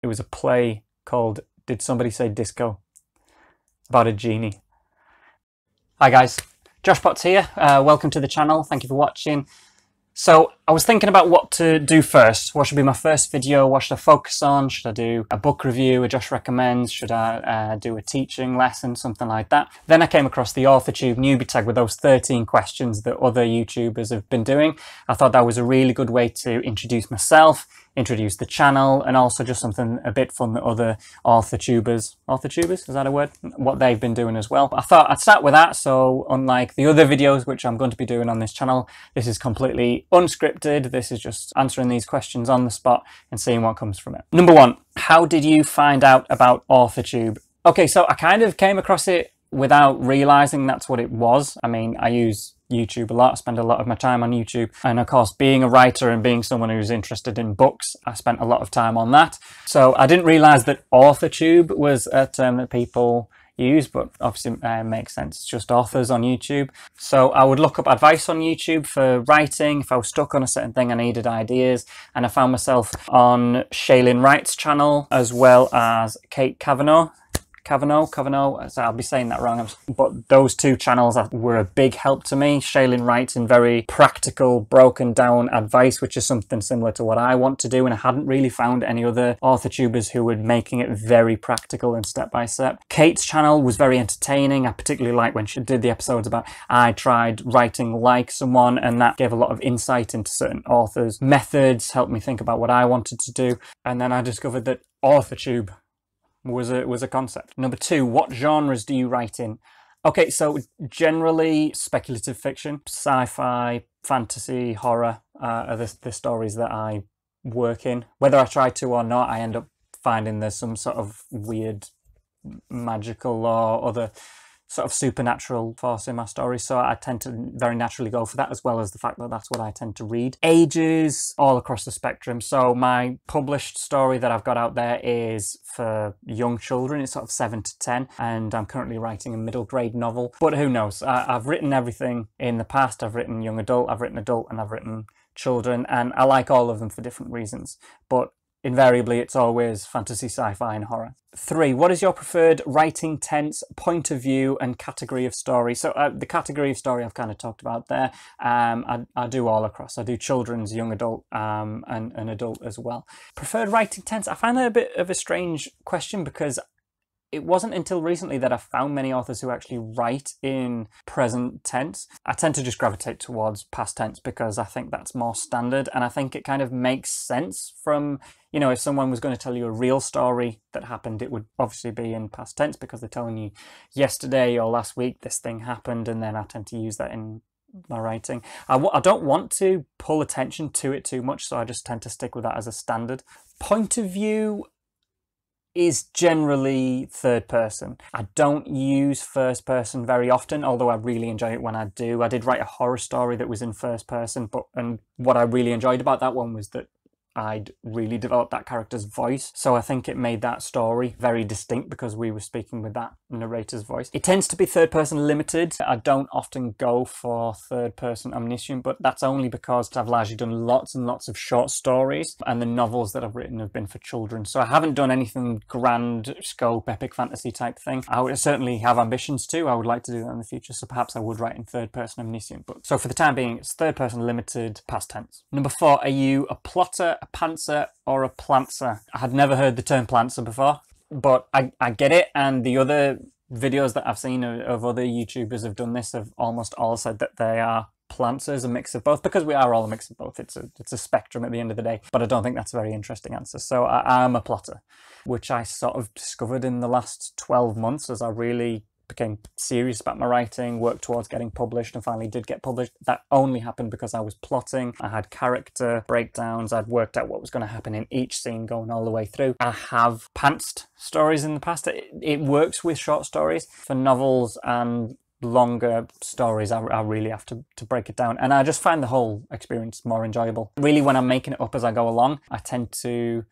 It was a play called Did Somebody Say Disco? About a genie. Hi guys, Josh Potts here. Welcome to the channel. Thank you for watching. So I was thinking about what to do first. What should be my first video? What should I focus on? Should I do a book review, a Josh recommends? Should I do a teaching lesson, something like that? Then I came across the AuthorTube Newbie Tag with those 13 questions that other YouTubers have been doing. I thought that was a really good way to introduce myself, introduce the channel, and also just something a bit fun that other AuthorTubers, is that a word? What they've been doing as well. But I thought I'd start with that. So unlike the other videos which I'm going to be doing on this channel, this is completely unscripted. This is just answering these questions on the spot and seeing what comes from it. Number one, how did you find out about AuthorTube? Okay, so I kind of came across it without realizing that's what it was. I mean, I use YouTube a lot. I spend a lot of my time on YouTube, and of course, being a writer and being someone who's interested in books, I spent a lot of time on that. So I didn't realize that AuthorTube was a term that people use, but obviously makes sense. It's just authors on YouTube. So I would look up advice on YouTube for writing. If I was stuck on a certain thing, I needed ideas, and I found myself on Shailene Wright's channel as well as Kate Kavanagh, so I'll be saying that wrong, but those two channels were a big help to me. Shailene Wright's in very practical, broken down advice, which is something similar to what I want to do, and I hadn't really found any other AuthorTubers who were making it very practical and step by step. Kate's channel was very entertaining. I particularly liked when she did the episodes about I tried writing like someone, and that gave a lot of insight into certain authors' methods, helped me think about what I wanted to do, and then I discovered that AuthorTube was a concept. Number two, what genres do you write in? Okay, so generally speculative fiction, sci-fi, fantasy, horror are the stories that I work in. Whether I try to or not, I end up finding there's some sort of weird magical or other sort of supernatural force in my story, so I tend to very naturally go for that, as well as the fact that that's what I tend to read. Ages all across the spectrum. So my published story that I've got out there is for young children. It's sort of 7 to 10, and I'm currently writing a middle grade novel, but who knows. I've written everything in the past. I've written young adult, I've written adult, and I've written children, and I like all of them for different reasons, but invariably it's always fantasy, sci-fi, and horror. 3, what is your preferred writing tense, point of view, and category of story? So the category of story I've kind of talked about there. I do all across. I do children's, young adult, and adult as well. Preferred writing tense? I find that a bit of a strange question, because it wasn't until recently that I found many authors who actually write in present tense. I tend to just gravitate towards past tense because I think that's more standard, and I think it kind of makes sense from, you know, if someone was going to tell you a real story that happened, it would obviously be in past tense because they're telling you yesterday or last week this thing happened, and then I tend to use that in my writing. I don't want to pull attention to it too much, so I just tend to stick with that as a standard. Point of view is generally third person. I don't use first person very often, although I really enjoy it when I do. I did write a horror story that was in first person, and what I really enjoyed about that one was that I'd really developed that character's voice. So I think it made that story very distinct because we were speaking with that narrator's voice. It tends to be third person limited. I don't often go for third person omniscient, but that's only because I've largely done lots and lots of short stories, and the novels that I've written have been for children. So I haven't done anything grand scope, epic fantasy type thing. I would certainly have ambitions to. I would like to do that in the future. So perhaps I would write in third person omniscient. But so for the time being, it's third person limited, past tense. Number 4, are you a plotter, a pantser, or a plantser? I had never heard the term plantser before, but I get it, and the other videos that I've seen of other YouTubers have done this have almost all said that they are plantsers, a mix of both, because we are all a mix of both. It's a spectrum at the end of the day, but I don't think that's a very interesting answer. So I am a plotter, which I sort of discovered in the last 12 months as I really became serious about my writing, worked towards getting published, and finally did get published. That only happened because I was plotting. I had character breakdowns. I'd worked out what was going to happen in each scene going all the way through. I have pantsed stories in the past. It works with short stories. For novels and longer stories, I really have to break it down, and I just find the whole experience more enjoyable. Really, when I'm making it up as I go along, I tend to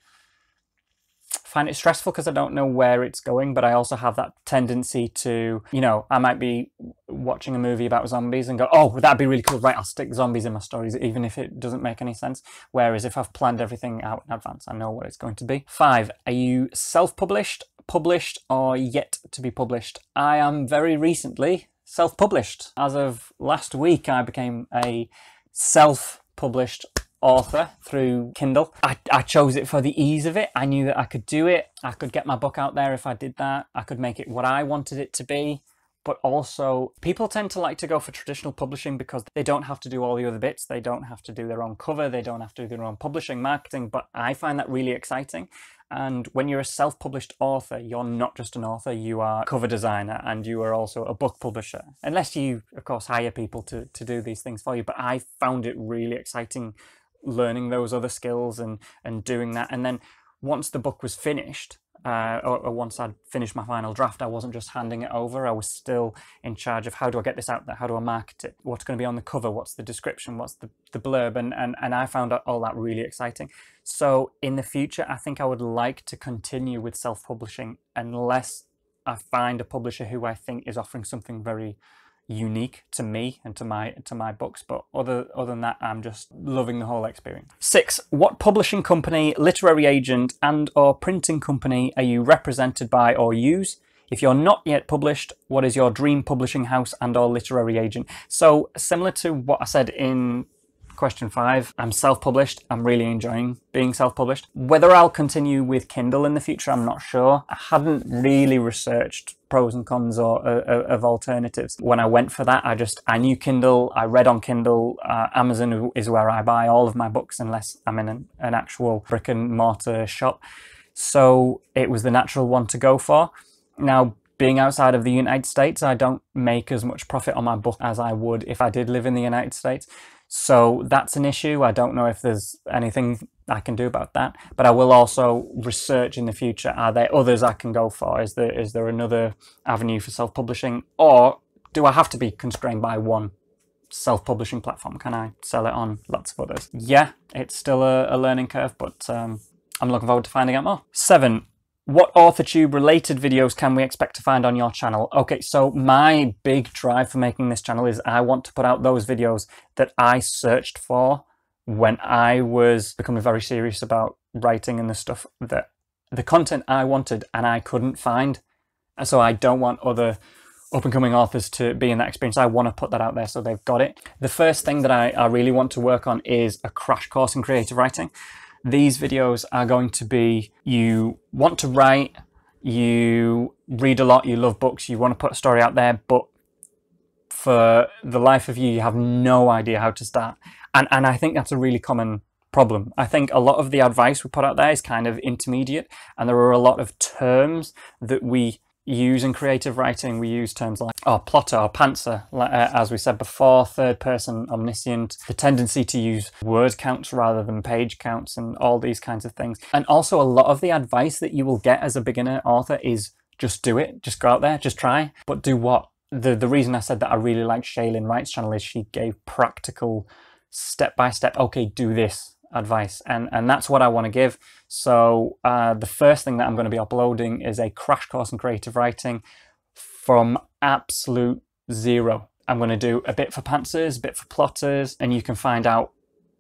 find it stressful because I don't know where it's going, but I also have that tendency to, you know, I might be watching a movie about zombies and go, oh, that'd be really cool, right, I'll stick zombies in my stories, even if it doesn't make any sense. Whereas if I've planned everything out in advance, I know what it's going to be. 5, are you self-published, published, or yet to be published? I am very recently self-published. As of last week, I became a self-published author through Kindle. I chose it for the ease of it. I knew that I could do it. I could get my book out there if I did that. I could make it what I wanted it to be. But also, people tend to like to go for traditional publishing because they don't have to do all the other bits. They don't have to do their own cover. They don't have to do their own publishing, marketing. But I find that really exciting. And when you're a self-published author, you're not just an author, you are a cover designer and you are also a book publisher. Unless you, of course, hire people to do these things for you. But I found it really exciting learning those other skills and doing that. And then once the book was finished, or once I'd finished my final draft, I wasn't just handing it over. I was still in charge of how do I get this out there? How do I market it? What's going to be on the cover? What's the description? What's the blurb? And I found all that really exciting. So in the future, I think I would like to continue with self-publishing unless I find a publisher who I think is offering something very unique to me and to my books. But other than that, I'm just loving the whole experience. 6, what publishing company, literary agent and or printing company are you represented by or use? If you're not yet published, what is your dream publishing house and or literary agent? So similar to what I said in question 5, I'm self-published. I'm really enjoying being self-published. Whether I'll continue with Kindle in the future, I'm not sure. I hadn't really researched pros and cons of alternatives. When I went for that, I knew Kindle, I read on Kindle. Amazon is where I buy all of my books unless I'm in an actual brick and mortar shop. So it was the natural one to go for. Now, being outside of the United States, I don't make as much profit on my book as I would if I did live in the United States. So that's an issue. I don't know if there's anything I can do about that, but I will also research in the future. Are there others I can go for? Is there another avenue for self-publishing, or do I have to be constrained by one self-publishing platform? Can I sell it on lots of others? Yeah, it's still a learning curve, but I'm looking forward to finding out more. 7. What AuthorTube related videos can we expect to find on your channel? Okay, so my big drive for making this channel is I want to put out those videos that I searched for when I was becoming very serious about writing and the content I wanted and I couldn't find. And so I don't want other up-and-coming authors to be in that experience. I want to put that out there so they've got it. The first thing that I really want to work on is a crash course in creative writing. These videos are going to be, you want to write, you read a lot, you love books, you want to put a story out there, but for the life of you, you have no idea how to start. And I think that's a really common problem. I think a lot of the advice we put out there is kind of intermediate, and there are a lot of terms that we use in creative writing. We use terms like plotter or pantser, as we said before, third person, omniscient, the tendency to use word counts rather than page counts, and all these kinds of things. And also a lot of the advice that you will get as a beginner author is just do it, just go out there, just try. But do what? The reason I said that I really like Shailene Wright's channel is she gave practical step-by-step, okay, do this advice, and that's what I want to give. So the first thing that I'm going to be uploading is a crash course in creative writing from absolute zero. I'm going to do a bit for pantsers, a bit for plotters, and you can find out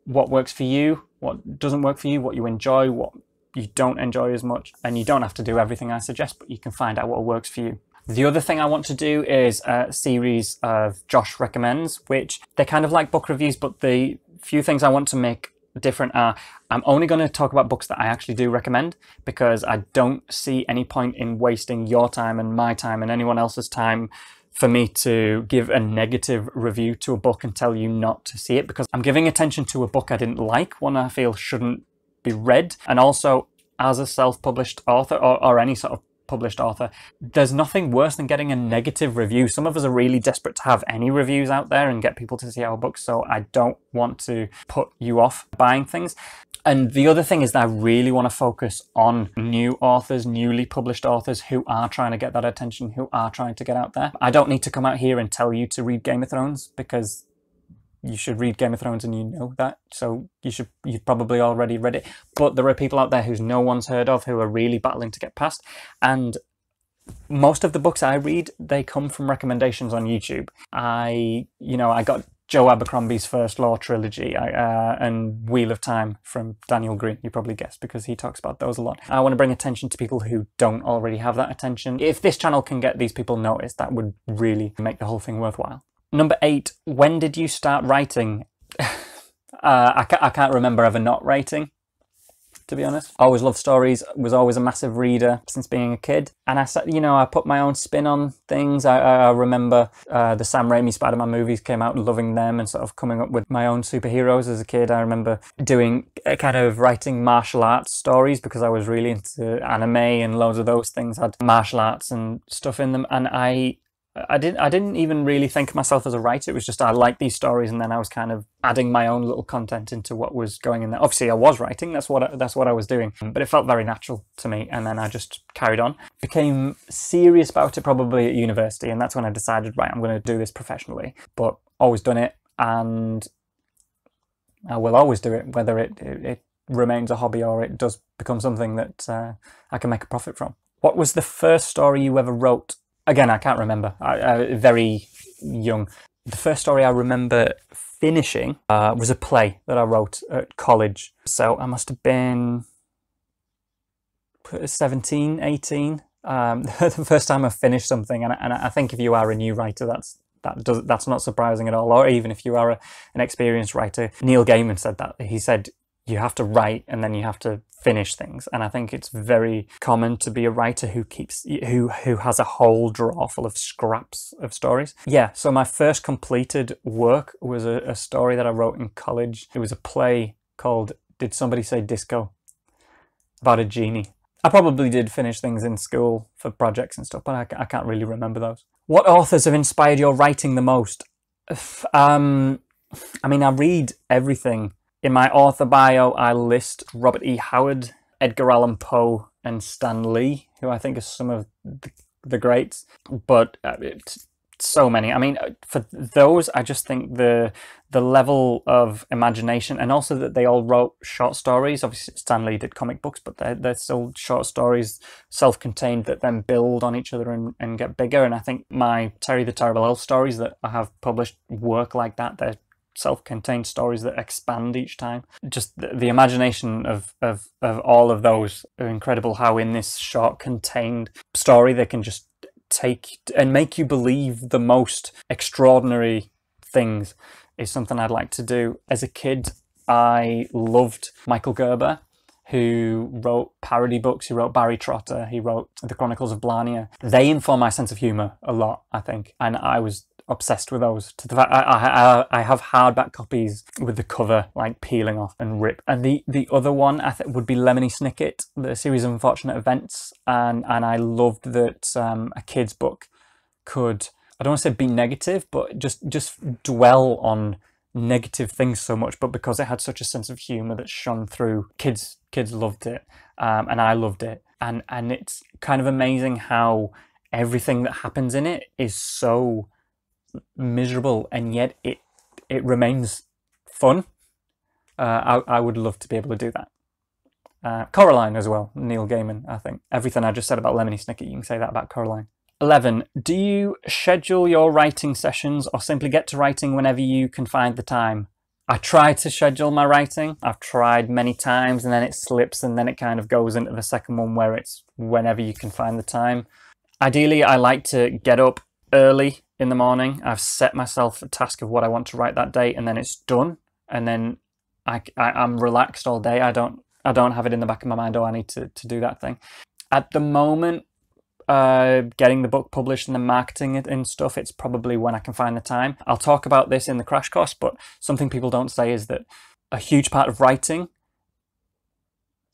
what works for you, what doesn't work for you, what you enjoy, what you don't enjoy as much. And you don't have to do everything I suggest, but you can find out what works for you. The other thing I want to do is a series of Josh Recommends, which they're kind of like book reviews, but the few things I want to make different are I'm only going to talk about books that I actually do recommend, because I don't see any point in wasting your time and my time and anyone else's time for me to give a negative review to a book and tell you not to see it, because I'm giving attention to a book I didn't like, one I feel shouldn't be read. And also, as a self-published author or any sort of published author, there's nothing worse than getting a negative review. Some of us are really desperate to have any reviews out there and get people to see our books, so I don't want to put you off buying things. And the other thing is that I really want to focus on new authors, newly published authors who are trying to get that attention, who are trying to get out there. I don't need to come out here and tell you to read Game of Thrones, because you should read Game of Thrones and you know that, so you've probably already read it. But there are people out there who no one's heard of who are really battling to get past, and most of the books I read, they come from recommendations on YouTube. I got Joe Abercrombie's First Law trilogy and Wheel of Time from Daniel Green. You probably guessed because he talks about those a lot. I want to bring attention to people who don't already have that attention. If this channel can get these people noticed, that would really make the whole thing worthwhile. Number 8, when did you start writing? I can't remember ever not writing, to be honest. Always loved stories, was always a massive reader since being a kid. And I put my own spin on things. I remember the Sam Raimi Spider-Man movies came out, loving them and sort of coming up with my own superheroes as a kid. I remember doing kind of writing martial arts stories because I was really into anime, and loads of those things had martial arts and stuff in them. And I didn't even really think of myself as a writer. It was just I liked these stories, and then I was kind of adding my own little content into what was going in there. Obviously, I was writing. That's what I was doing, but it felt very natural to me. And then I just carried on. Became serious about it probably at university, and that's when I decided, right, I'm going to do this professionally. But always done it, and I will always do it, whether it remains a hobby or it does become something that I can make a profit from. What was the first story you ever wrote? Again, I can't remember. I very young. The first story I remember finishing was a play that I wrote at college. So I must have been 17, 18. The first time I finished something, and I think if you are a new writer, that's not surprising at all. Or even if you are an experienced writer, Neil Gaiman said that. He said you have to write and then you have to finish things, and I think it's very common to be a writer who has a whole drawer full of scraps of stories. Yeah, so my first completed work was a story that I wrote in college. It was a play called Did Somebody Say Disco? About a genie. I probably did finish things in school for projects and stuff, but I can't really remember those. What authors have inspired your writing the most? I mean, I read everything. In my author bio, I list Robert E. Howard, Edgar Allan Poe, and Stan Lee, who I think are some of the greats. But so many. I mean, for those, I just think the level of imagination, and also that they all wrote short stories. Obviously, Stan Lee did comic books, but they're still short stories, self-contained, that then build on each other and get bigger. And I think my Terry the Terrible Elf stories that I have published work like that. They're self-contained stories that expand each time. Just the imagination of all of those are incredible. How in this short contained story they can just take and make you believe the most extraordinary things is something I'd like to do. As a kid, I loved Michael Gerber, who wrote parody books. He wrote Barry Trotter, he wrote The Chronicles of Blarney. They inform my sense of humour a lot, I think, and I was obsessed with those, to the fact I have hardback copies with the cover like peeling off and rip. And the other one I think would be Lemony Snicket, the series of unfortunate events, and I loved that a kid's book could, I don't want to say be negative, but just dwell on negative things so much, but because it had such a sense of humor that shone through, kids loved it, and I loved it, and it's kind of amazing how everything that happens in it is so miserable, and yet it remains fun. I would love to be able to do that. Coraline as well, Neil Gaiman. I think everything I just said about Lemony Snicket, you can say that about Coraline. 11. Do you schedule your writing sessions or simply get to writing whenever you can find the time? I try to schedule my writing. I've tried many times and then it slips, and then it kind of goes into the second one where it's whenever you can find the time. Ideally, I like to get up early in the morning. I've set myself a task of what I want to write that day, and then it's done, and then I'm relaxed all day. I don't have it in the back of my mind, oh, I need to do that thing. At the moment, getting the book published and then marketing it and stuff, it's probably when I can find the time. I'll talk about this in the crash course, but something people don't say is that a huge part of writing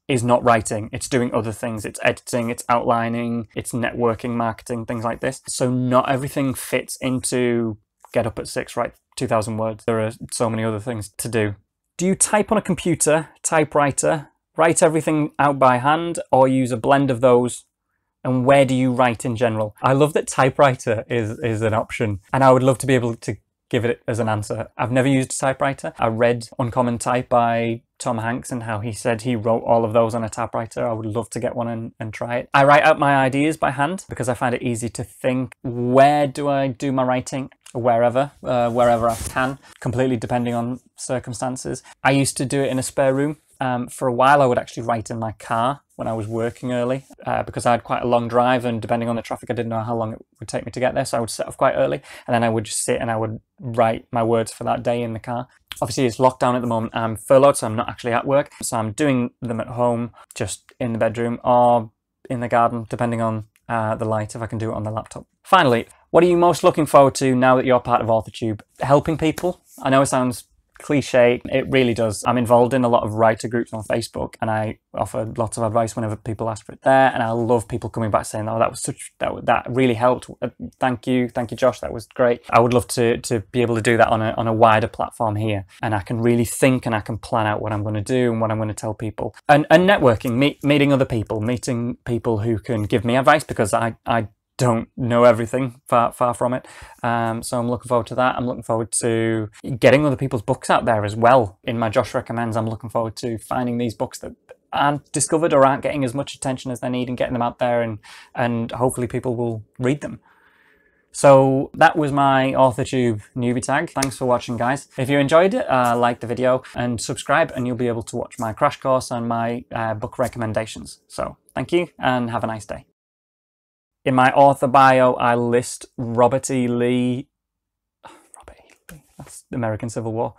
is not writing, it's doing other things. It's editing, it's outlining, it's networking, marketing, things like this. So not everything fits into get up at 6, write 2,000 words. There are so many other things to do. Do you type on a computer, typewriter, write everything out by hand, or use a blend of those? And where do you write in general? I love that typewriter is an option, and I would love to be able to give it as an answer. I've never used a typewriter. I read Uncommon Type by Tom Hanks and how he said he wrote all of those on a typewriter. I would love to get one and try it. I write out my ideas by hand because I find it easy to think, where do I do my writing? Wherever I can, completely depending on circumstances. I used to do it in a spare room. For a while I would actually write in my car when I was working early because I had quite a long drive, and depending on the traffic I didn't know how long it would take me to get there, so I would set off quite early and then I would just sit and I would write my words for that day in the car. Obviously it's lockdown at the moment, I'm furloughed, so I'm not actually at work, so I'm doing them at home, just in the bedroom or in the garden, depending on the light, if I can do it on the laptop. Finally, what are you most looking forward to now that you're part of AuthorTube? Helping people? I know it sounds cliche, it really does. I'm involved in a lot of writer groups on Facebook and I offer lots of advice whenever people ask for it there, and I love people coming back saying, oh, that really helped, thank you Josh, that was great. I would love to be able to do that on a wider platform here, and I can really think and I can plan out what I'm going to do and what I'm going to tell people, and networking, meeting other people, meeting people who can give me advice, because I don't know everything, far from it. So I'm looking forward to that. I'm looking forward to getting other people's books out there as well. In my Josh Recommends, I'm looking forward to finding these books that aren't discovered or aren't getting as much attention as they need and getting them out there, and hopefully people will read them. So that was my AuthorTube Newbie Tag. Thanks for watching, guys. If you enjoyed it, like the video and subscribe, and you'll be able to watch my crash course and my book recommendations. So thank you and have a nice day. In my author bio, I list Robert E. Lee. Robert E. Lee, that's the American Civil War.